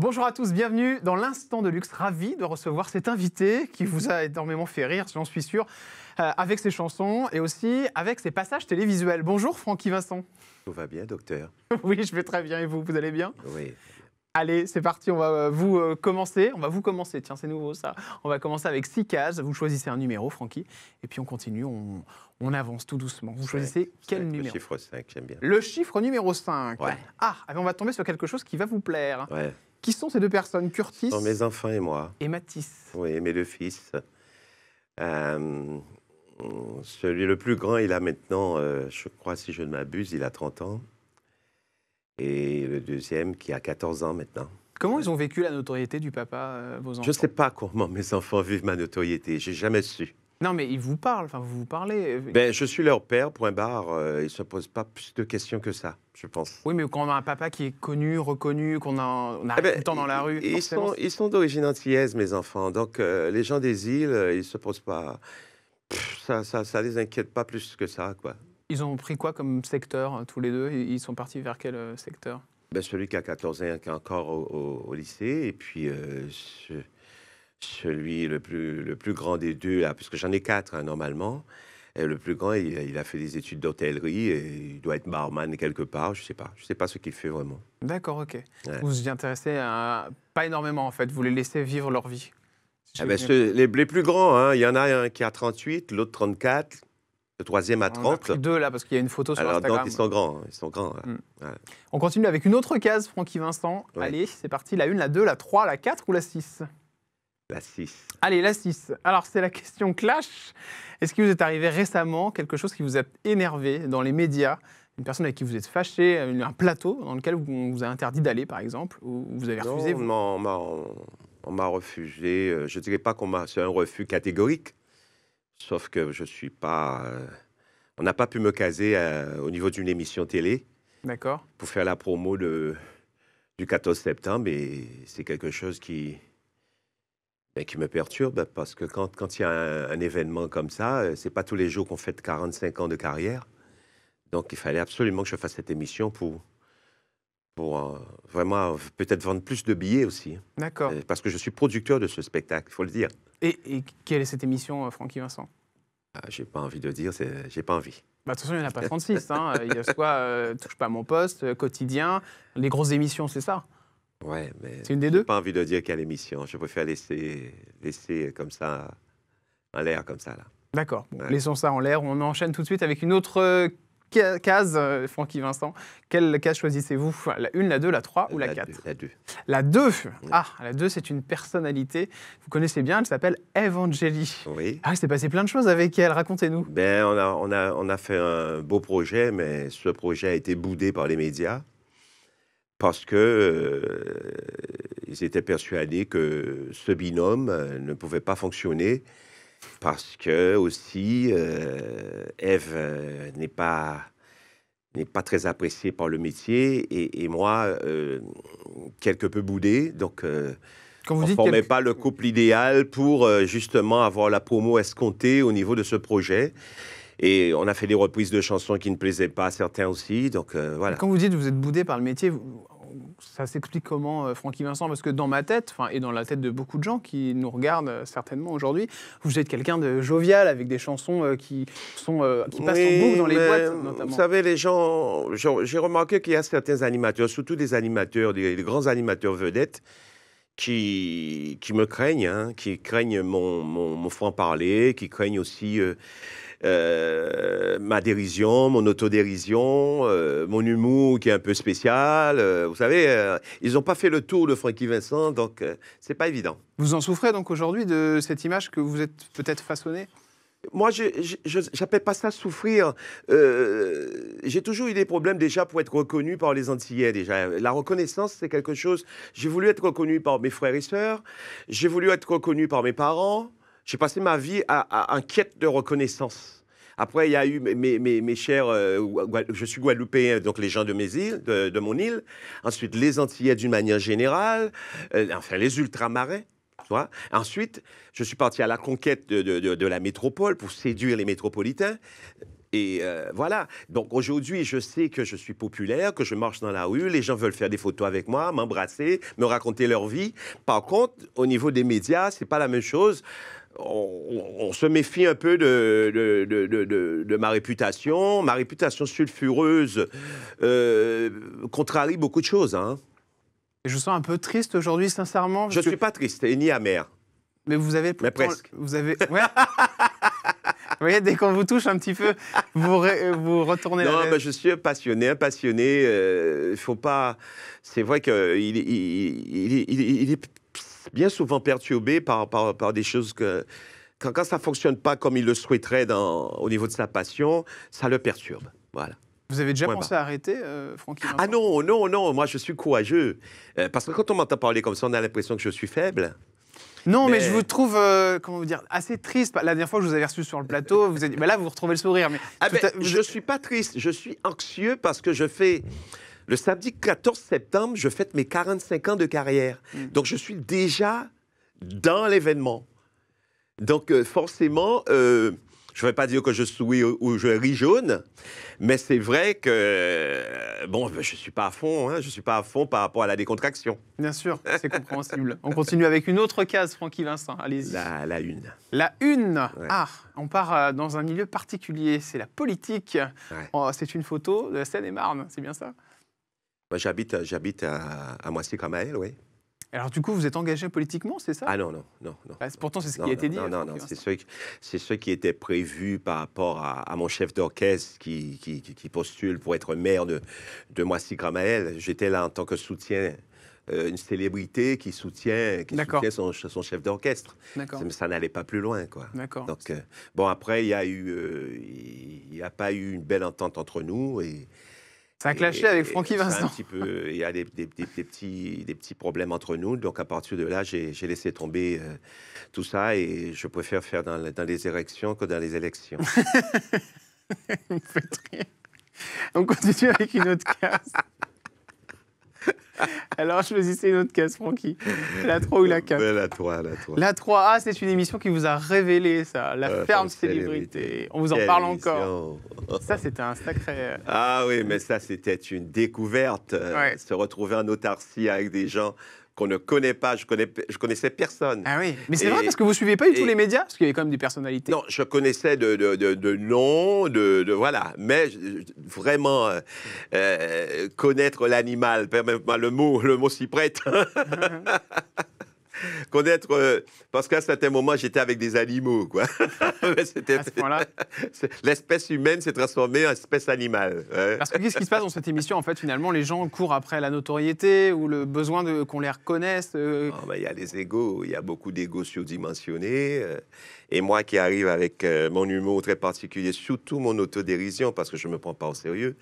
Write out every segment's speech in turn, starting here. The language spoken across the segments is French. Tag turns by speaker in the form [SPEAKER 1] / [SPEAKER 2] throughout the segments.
[SPEAKER 1] Bonjour à tous, bienvenue dans l'Instant de Luxe. Ravi de recevoir cet invité qui vous a énormément fait rire, j'en suis sûr, avec ses chansons et aussi avec ses passages télévisuels. Bonjour Francky Vincent.
[SPEAKER 2] Tout va bien, docteur?
[SPEAKER 1] Oui, je vais très bien et vous, vous allez bien?
[SPEAKER 2] Oui.
[SPEAKER 1] Allez, c'est parti, on va vous commencer. Tiens, c'est nouveau ça. On va commencer avec 6 cases. Vous choisissez un numéro, Francky, et puis on continue, on avance tout doucement. Vous choisissez quel numéro?
[SPEAKER 2] Le chiffre 5, j'aime bien.
[SPEAKER 1] Le chiffre numéro 5.
[SPEAKER 2] Ouais.
[SPEAKER 1] Ah, on va tomber sur quelque chose qui va vous plaire.
[SPEAKER 2] Ouais.
[SPEAKER 1] Qui sont ces deux personnes, Curtis
[SPEAKER 2] Ce sont mes enfants et moi.
[SPEAKER 1] et Mathis?
[SPEAKER 2] Oui, mes deux fils. Celui le plus grand, il a maintenant, je crois, si je ne m'abuse, il a 30 ans. Et le deuxième, qui a 14 ans maintenant.
[SPEAKER 1] Comment ils ont vécu la notoriété du papa, vos enfants?
[SPEAKER 2] Je ne sais pas comment mes enfants vivent ma notoriété. J'ai jamais su.
[SPEAKER 1] Non, mais ils vous parlent, enfin, vous vous parlez.
[SPEAKER 2] Ben, je suis leur père, point barre. Ils ne se posent pas plus de questions que ça, je pense.
[SPEAKER 1] Oui, mais quand on a un papa qui est connu, reconnu, on arrive
[SPEAKER 2] Eh ben,
[SPEAKER 1] tout le temps dans la rue, forcément,
[SPEAKER 2] ils sont d'origine antillaise, mes enfants. Donc, les gens des îles, ils ne se posent pas... Ça les inquiète pas plus que ça, quoi.
[SPEAKER 1] ils ont pris quoi comme secteur, tous les deux? Ils sont partis vers quel secteur?
[SPEAKER 2] Ben, celui qui a 14 ans, qui est encore au lycée, et puis celui le plus grand des deux, là, puisque j'en ai 4, hein, normalement. Et le plus grand, il a fait des études d'hôtellerie, et il doit être barman quelque part, je sais pas. Je sais pas ce qu'il fait vraiment.
[SPEAKER 1] D'accord, ok.
[SPEAKER 2] Ouais.
[SPEAKER 1] Vous vous y intéressez pas énormément, en fait. Vous les laissez vivre leur vie. Si
[SPEAKER 2] Ah
[SPEAKER 1] j'ai
[SPEAKER 2] ben,
[SPEAKER 1] bien-
[SPEAKER 2] les plus grands, hein, il y en a un qui a 38, l'autre 34, le troisième à
[SPEAKER 1] On en a
[SPEAKER 2] 30.
[SPEAKER 1] pris deux, là, parce qu'il y a une photo sur
[SPEAKER 2] Alors,
[SPEAKER 1] Instagram.
[SPEAKER 2] donc, ils sont grands, hein, ils sont grands. Hein.
[SPEAKER 1] Mm.
[SPEAKER 2] Ouais.
[SPEAKER 1] On continue avec une autre case, Francky Vincent.
[SPEAKER 2] Ouais.
[SPEAKER 1] Allez, c'est parti. La 1, la 2, la 3, la 4 ou la 6?
[SPEAKER 2] La 6.
[SPEAKER 1] Allez, la 6. Alors, c'est la question clash. Est-ce qu'il vous est arrivé récemment quelque chose qui vous a énervé dans les médias? Une personne avec qui vous êtes fâché, un plateau dans lequel on vous a interdit d'aller, par exemple, ou vous avez refusé vous...
[SPEAKER 2] On m'a refusé. Je ne dirais pas c'est un refus catégorique, sauf que je suis pas... on n'a pas pu me caser au niveau d'une émission télé
[SPEAKER 1] D'accord.
[SPEAKER 2] pour faire la promo du 14 septembre, et c'est quelque chose qui me perturbe, parce que quand il y a un événement comme ça, c'est pas tous les jours qu'on fête 45 ans de carrière. Donc, il fallait absolument que je fasse cette émission pour vraiment peut-être vendre plus de billets aussi.
[SPEAKER 1] D'accord.
[SPEAKER 2] Parce que je suis producteur de ce spectacle, il faut le dire.
[SPEAKER 1] Et quelle est cette émission, Francky Vincent?
[SPEAKER 2] Ah, j'ai pas envie de dire, j'ai pas envie.
[SPEAKER 1] Bah, de toute façon, il n'y en a pas 36. Hein. Il y a soit Touche pas à mon poste, Quotidien, les grosses émissions, c'est ça?
[SPEAKER 2] Ouais, mais
[SPEAKER 1] C'est une des
[SPEAKER 2] j'ai
[SPEAKER 1] deux?
[SPEAKER 2] pas envie de dire quelle émission. Je préfère laisser comme ça, en l'air comme ça, là.
[SPEAKER 1] D'accord. Bon,
[SPEAKER 2] Ouais.
[SPEAKER 1] laissons ça en l'air. On enchaîne tout de suite avec une autre case, Francky Vincent. Quelle case choisissez-vous? La 1, la 2, la 3 ou la 4?
[SPEAKER 2] La 2.
[SPEAKER 1] La 2. Ah, la 2, c'est une personnalité. Vous connaissez bien, elle s'appelle Evangélie.
[SPEAKER 2] Oui.
[SPEAKER 1] Ah, il s'est passé plein de choses avec elle. Racontez-nous.
[SPEAKER 2] Ben, on a fait un beau projet, mais ce projet a été boudé par les médias parce que ils étaient persuadés que ce binôme ne pouvait pas fonctionner, parce que aussi Ève n'est pas très appréciée par le métier, et moi quelque peu boudé. Donc
[SPEAKER 1] Quand vous
[SPEAKER 2] on ne
[SPEAKER 1] dites
[SPEAKER 2] formait pas le couple idéal pour justement avoir la promo escomptée au niveau de ce projet. Et on a fait des reprises de chansons qui ne plaisaient pas à certains aussi. Donc voilà.
[SPEAKER 1] Quand vous dites que vous êtes boudé par le métier, ça s'explique comment, Francky Vincent? Parce que dans ma tête, et dans la tête de beaucoup de gens qui nous regardent certainement aujourd'hui, vous êtes quelqu'un de jovial, avec des chansons qui passent en boucle dans les boîtes, notamment.
[SPEAKER 2] Vous savez, les gens... J'ai remarqué qu'il y a certains animateurs, surtout des animateurs, des grands animateurs vedettes, qui me craignent, hein, qui craignent mon franc-parler, qui craignent aussi ma dérision, mon autodérision, mon humour qui est un peu spécial. Vous savez, ils n'ont pas fait le tour de Francky Vincent, donc c'est pas évident.
[SPEAKER 1] Vous en souffrez donc aujourd'hui de cette image que vous êtes peut-être façonnée?
[SPEAKER 2] Moi, je n'appelle pas ça souffrir. J'ai toujours eu des problèmes déjà pour être reconnu par les Antillais. Déjà, la reconnaissance, c'est quelque chose. J'ai voulu être reconnu par mes frères et sœurs. J'ai voulu être reconnu par mes parents. J'ai passé ma vie en quête de reconnaissance. Après, il y a eu mes chers... je suis guadeloupéen, donc les gens de mes îles, de mon île. Ensuite, les Antillais d'une manière générale. Enfin, les ultramarins. Ensuite, je suis parti à la conquête de la métropole pour séduire les métropolitains. Et voilà. Donc aujourd'hui, je sais que je suis populaire, que je marche dans la rue, les gens veulent faire des photos avec moi, m'embrasser, me raconter leur vie. Par contre, au niveau des médias, c'est pas la même chose. On se méfie un peu de ma réputation. Ma réputation sulfureuse contrarie beaucoup de choses. Hein.
[SPEAKER 1] Je vous sens un peu triste aujourd'hui, sincèrement.
[SPEAKER 2] Je ne suis pas triste et ni amer.
[SPEAKER 1] Mais vous avez...
[SPEAKER 2] Mais presque.
[SPEAKER 1] Vous avez... Ouais. Vous voyez, dès qu'on vous touche un petit peu, vous retournez la
[SPEAKER 2] Non,
[SPEAKER 1] veste.
[SPEAKER 2] mais je suis un passionné. Il faut pas... C'est vrai qu'il il est bien souvent perturbé par des choses que... Quand ça ne fonctionne pas comme il le souhaiterait au niveau de sa passion, ça le perturbe. Voilà.
[SPEAKER 1] Vous avez déjà
[SPEAKER 2] Point
[SPEAKER 1] pensé
[SPEAKER 2] barre.
[SPEAKER 1] à arrêter, Francky Vincent?
[SPEAKER 2] Ah non, non, non, moi je suis courageux. Parce que quand on m'entend parler comme ça, on a l'impression que je suis faible.
[SPEAKER 1] Non, mais je vous trouve, comment vous dire, assez triste. La dernière fois que je vous avais reçu sur le plateau, vous avez dit, là, vous retrouvez le sourire. Mais
[SPEAKER 2] je ne suis pas triste, je suis anxieux parce que je fais... Le samedi 14 septembre, je fête mes 45 ans de carrière. Donc, je suis déjà dans l'événement. Donc, forcément, je ne vais pas dire que je souris ou je ris jaune, mais c'est vrai que, bon, je ne suis pas à fond, hein, je ne suis pas à fond par rapport à la décontraction.
[SPEAKER 1] bien sûr, c'est compréhensible. On continue avec une autre case, Francky Vincent. Allez-y.
[SPEAKER 2] La une.
[SPEAKER 1] La une.
[SPEAKER 2] Ouais.
[SPEAKER 1] Ah, on part dans un milieu particulier, c'est la politique.
[SPEAKER 2] Ouais.
[SPEAKER 1] Oh, c'est une photo de la Seine-et-Marne, c'est bien ça?
[SPEAKER 2] Moi, j'habite à Moissy-Camaël, oui.
[SPEAKER 1] Alors du coup, vous êtes engagé politiquement, c'est ça?
[SPEAKER 2] Ah non, non, non, non.
[SPEAKER 1] Pourtant, c'est ce
[SPEAKER 2] Non,
[SPEAKER 1] qui a été
[SPEAKER 2] non,
[SPEAKER 1] dit.
[SPEAKER 2] non, non,
[SPEAKER 1] Francky
[SPEAKER 2] non,
[SPEAKER 1] Vincent.
[SPEAKER 2] c'est ce qui était prévu par rapport à mon chef d'orchestre qui postule pour être maire de Moissy-Camaël. J'étais là en tant que soutien, une célébrité qui soutient son chef d'orchestre.
[SPEAKER 1] D'accord.
[SPEAKER 2] Ça n'allait pas plus loin, quoi.
[SPEAKER 1] D'accord.
[SPEAKER 2] Donc, bon, après, il n'y a pas eu une belle entente entre nous et...
[SPEAKER 1] Ça a clashé avec Francky Vincent.
[SPEAKER 2] Un petit peu, il y a des petits problèmes entre nous. Donc, à partir de là, j'ai laissé tomber tout ça et je préfère faire dans les érections que dans les élections.
[SPEAKER 1] Vous me faites rire. On continue avec une autre case. Alors, choisissez une autre case, Francky. La 3 ou la 4?
[SPEAKER 2] La 3, la 3.
[SPEAKER 1] La 3A, c'est une émission qui vous a révélé ça, la ferme célébrité. On vous en parle encore. Ça, c'était un sacré...
[SPEAKER 2] Ah oui, mais ça, c'était une découverte.
[SPEAKER 1] Ouais.
[SPEAKER 2] Se retrouver en autarcie avec des gens qu'on ne connaît pas. Je connaissais personne.
[SPEAKER 1] Ah oui, mais c'est vrai parce que vous ne suivez pas du tout les médias? Parce qu'il y avait quand même des personnalités.
[SPEAKER 2] Non, je connaissais de noms, voilà. Mais vraiment, connaître l'animal, permettez-moi, le mot s'y prête. Connaître, parce qu'à un certain moment, j'étais avec des animaux, quoi.
[SPEAKER 1] À ce point-là.
[SPEAKER 2] L'espèce humaine s'est transformée en espèce animale. Ouais.
[SPEAKER 1] Parce que qu'est-ce qui se passe dans cette émission? En fait, finalement, les gens courent après la notoriété ou le besoin qu'on les reconnaisse.
[SPEAKER 2] Il y a les égos, il y a beaucoup d'égos surdimensionnés. Et moi qui arrive avec mon humour très particulier, surtout mon autodérision, parce que je ne me prends pas au sérieux.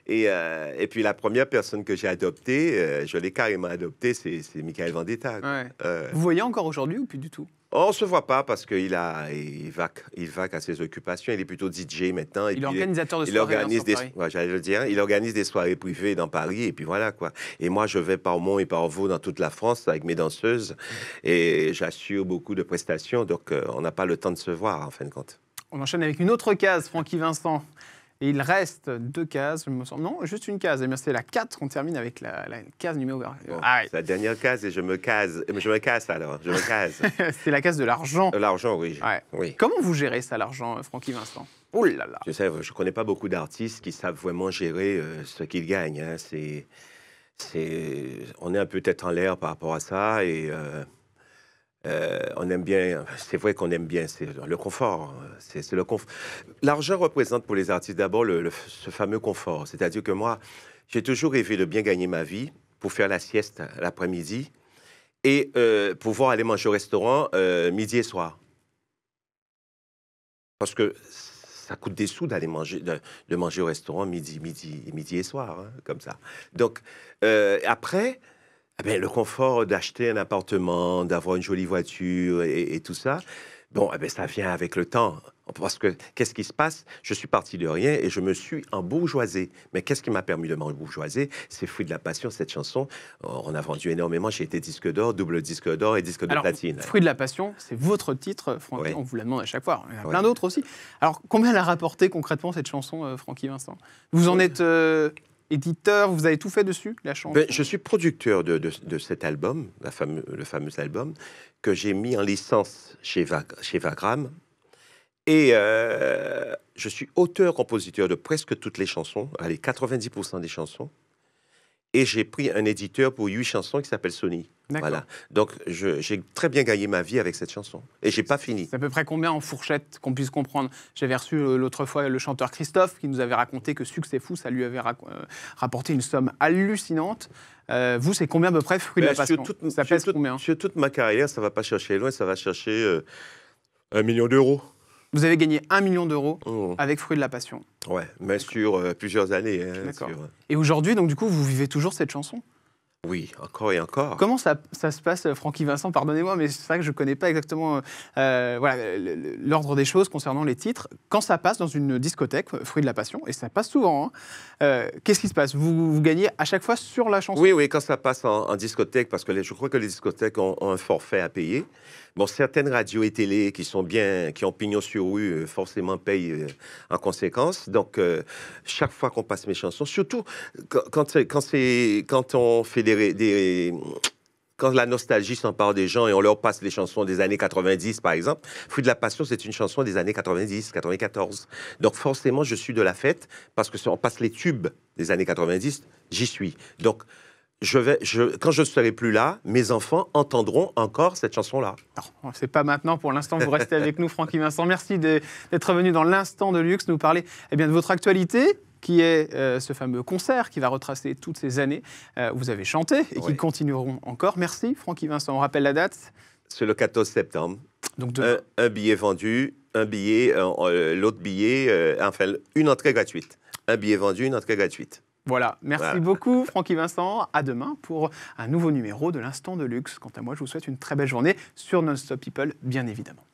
[SPEAKER 2] Et puis la première personne que j'ai adoptée, je l'ai carrément adoptée, c'est Michael Vendetta.
[SPEAKER 1] Ouais. Vous voyez encore aujourd'hui ou plus du tout?
[SPEAKER 2] On ne se voit pas parce qu'il vaque à ses occupations. Il est plutôt DJ maintenant.
[SPEAKER 1] Il est organisateur de
[SPEAKER 2] il
[SPEAKER 1] soirées.
[SPEAKER 2] organise j'allais le dire, il organise des soirées privées dans Paris et puis voilà quoi. Et moi, je vais par Mont et par Vaux dans toute la France avec mes danseuses et j'assure beaucoup de prestations. Donc, on n'a pas le temps de se voir en fin de compte.
[SPEAKER 1] On enchaîne avec une autre case, Francky Vincent. Et il reste 2 cases, il me semble. Non, juste une case. Eh bien, c'est la 4. On termine avec la case numéro 1.
[SPEAKER 2] Bon, c'est la dernière case et je me casse alors. Je me case.
[SPEAKER 1] C'est la case de l'argent.
[SPEAKER 2] De l'argent, oui.
[SPEAKER 1] Ouais.
[SPEAKER 2] Oui.
[SPEAKER 1] Comment vous gérez ça, l'argent, Francky Vincent? Oh là là.
[SPEAKER 2] Je sais, je connais pas beaucoup d'artistes qui savent vraiment gérer ce qu'ils gagnent. Hein. On est un peu tête en l'air par rapport à ça et on aime bien. C'est vrai qu'on aime bien. C'est le confort. C'est le confort. L'argent représente pour les artistes d'abord ce fameux confort. C'est-à-dire que moi, j'ai toujours rêvé de bien gagner ma vie pour faire la sieste l'après-midi et pouvoir aller manger au restaurant midi et soir. Parce que ça coûte des sous d'aller manger, de manger au restaurant midi et soir, hein, comme ça. Donc, après, le confort d'acheter un appartement, d'avoir une jolie voiture et tout ça, bon, ça vient avec le temps. Parce que qu'est-ce qui se passe? Je suis parti de rien et je me suis embourgeoisé. Mais qu'est-ce qui m'a permis de m'embourgeoiser? C'est Fruit de la Passion, cette chanson. On a vendu énormément. J'ai été disque d'or, double disque d'or et disque de platine.
[SPEAKER 1] Fruit de la Passion, c'est votre titre, Francky.
[SPEAKER 2] Oui.
[SPEAKER 1] On vous la demande à chaque fois. Il y en a
[SPEAKER 2] Oui.
[SPEAKER 1] plein d'autres aussi. Alors, combien elle a rapporté concrètement cette chanson, Francky Vincent? Vous en êtes éditeur, vous avez tout fait dessus, la chanson?
[SPEAKER 2] Ben, je suis producteur de cet album, le fameux album, que j'ai mis en licence chez Vagram. Et je suis auteur-compositeur de presque toutes les chansons, allez, 90% des chansons. Et j'ai pris un éditeur pour 8 chansons qui s'appelle Sony. Voilà. Donc, j'ai très bien gagné ma vie avec cette chanson. Et j'ai pas fini.
[SPEAKER 1] C'est à peu près combien en fourchette qu'on puisse comprendre? J'avais reçu l'autre fois le chanteur Christophe qui nous avait raconté que Succès Fou, ça lui avait rapporté une somme hallucinante. Vous, c'est combien à peu près Fruit de la Passion? Ça pèse combien?
[SPEAKER 2] Sur toute ma carrière, ça va pas chercher loin, ça va chercher 1 million d'euros.
[SPEAKER 1] Vous avez gagné 1 million d'euros avec Fruit de la Passion.
[SPEAKER 2] Ouais, mais sur plusieurs années. Hein,
[SPEAKER 1] d'accord. Et aujourd'hui, donc du coup, vous vivez toujours cette chanson?
[SPEAKER 2] Oui, encore et encore.
[SPEAKER 1] Comment ça se passe, Francky Vincent? Pardonnez-moi, mais c'est vrai que je ne connais pas exactement l'ordre des choses concernant les titres. Quand ça passe dans une discothèque, Fruit de la Passion, et ça passe souvent, hein, qu'est-ce qui se passe? Vous gagnez à chaque fois sur la chanson?
[SPEAKER 2] Oui, quand ça passe en discothèque, parce que je crois que les discothèques ont un forfait à payer. Bon, certaines radios et télé qui ont pignon sur rue, forcément payent en conséquence. Donc, chaque fois qu'on passe mes chansons, surtout quand on fait quand la nostalgie s'empare des gens et on leur passe les chansons des années 90, par exemple, Fruit de la Passion, c'est une chanson des années 90, 94. Donc, forcément, je suis de la fête parce que si on passe les tubes des années 90, j'y suis. Donc, quand je ne serai plus là, mes enfants entendront encore cette chanson-là.
[SPEAKER 1] Non, c'est pas maintenant. Pour l'instant, vous restez avec nous, Francky Vincent. Merci d'être venu dans l'Instant de Luxe nous parler de votre actualité, qui est ce fameux concert qui va retracer toutes ces années où vous avez chanté et qui continueront encore. Merci, Francky Vincent. On rappelle la date?
[SPEAKER 2] C'est le 14 septembre.
[SPEAKER 1] Donc
[SPEAKER 2] un billet vendu, l'autre billet, enfin, une entrée gratuite. Un billet vendu, une entrée gratuite.
[SPEAKER 1] Voilà, merci beaucoup Francky Vincent. À demain pour un nouveau numéro de l'Instant de Luxe. Quant à moi, je vous souhaite une très belle journée sur Non-Stop People, bien évidemment.